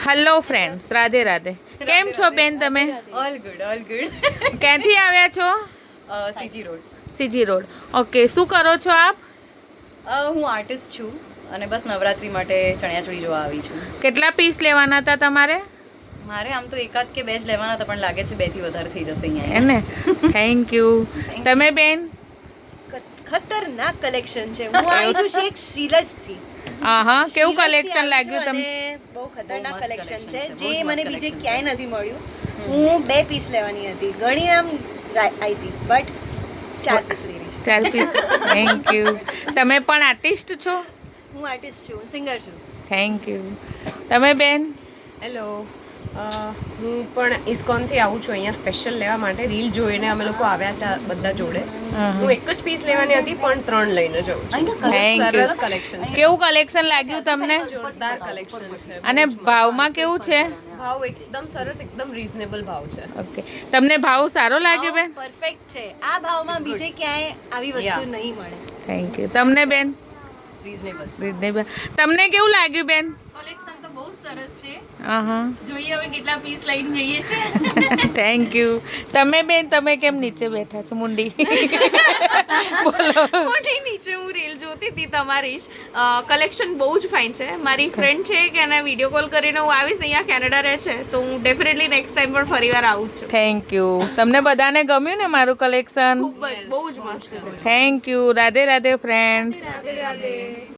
Hello friends, Radhe Radhe. કેમ છો બેન તમે? ઓલ ગુડ ક્યાંથી આવ્યા છો? CG road. ઓકે, શું કરો છો આપ? હું આર્ટિસ્ટ છું અને બસ નવરાત્રી માટે ચણિયાચોળી જોવા આવી છું. કેટલા પીસ લેવાના હતા તમારે? મારે આમ તો એકાદ કે બે જ લેવાના હતા, પણ લાગે છે 2 થી વધારે થઈ જશે અહીંયા. એને થેન્ક યુ. તમે બેન? ખતરનાક કલેક્શન છે. હું આવી છું શેખ શીલજથી. હા, કેવું કલેક્શન લાગ્યું તમને? બહુ ખતરનાક મસ્ત કલેક્શન collection છે છે, બહુ જે જ મસ્ત મને બીજે collection ક્યાંય નથી મળ્યું. હું 2 પીસ લેવાની હતી, ઘણી આમ આવી હતી, બટ 4 પીસ લઈ રહી છું. 4 પીસ. Thank you. તમે પણ આર્ટિસ્ટ છો? હું આર્ટિસ્ટ છું, સિંગર છું. Thank you. તમે બેન? હેલો, હું પણ ઇસ્કોનથી આવું છું અહીંયા સ્પેશિયલ લેવા માટે. રીલ જોઈને અમે લોકો આવ્યા હતા બધા જોડે. હું એક જ પીસ લેવાની હતી પણ 3 લઈને જઉં છું. થેન્ક સરસ યુ. કલેક્શન છે, કેવું કલેક્શન લાગ્યું તમને? જોરદાર કલેક્શન છે. અને ભાવમાં કેવું છે? ભાવ એકદમ સરસ, એકદમ રીઝનેબલ ભાવ છે. ઓકે, તમને ભાવ સારો લાગ્યો બેન? પરફેક્ટ છે. આ ભાવમાં બીજે ક્યાંય આવી વસ્તુ Yeah. નહીં મળે. Thank you. તમને બેન? રીઝનેબલ. રીઝનેબલ. તમને કેવું લાગ્યું બેન? કલેક્શન તો બહુ સરસ છે. હા. જોઈએ હવે કેટલા પીસ લઈને જઈએ છે. Thank you. તમે બેન, તમે કેમ નીચે બેઠા છો મુંડી? બોલો. મોટી નીચે હું રીલ જોતી હતી તમારી જ. કલેક્શન બહુ જ ફાઇન છે. મારી ફ્રેન્ડ છે કે એને વિડીયો કોલ કરીને હું આવીશ, અહીંયા કેનેડા રહે છે, તો હું ડેફિનેટલી નેક્સ્ટ ટાઈમ પણ ફરીવાર આવું જ છું. Thank you. તમને બધાને ગમ્યું ને મારું કલેક્શન? ખૂબ જ બહુ જ મસ્ત છે. Thank you. Radhe Radhe friends.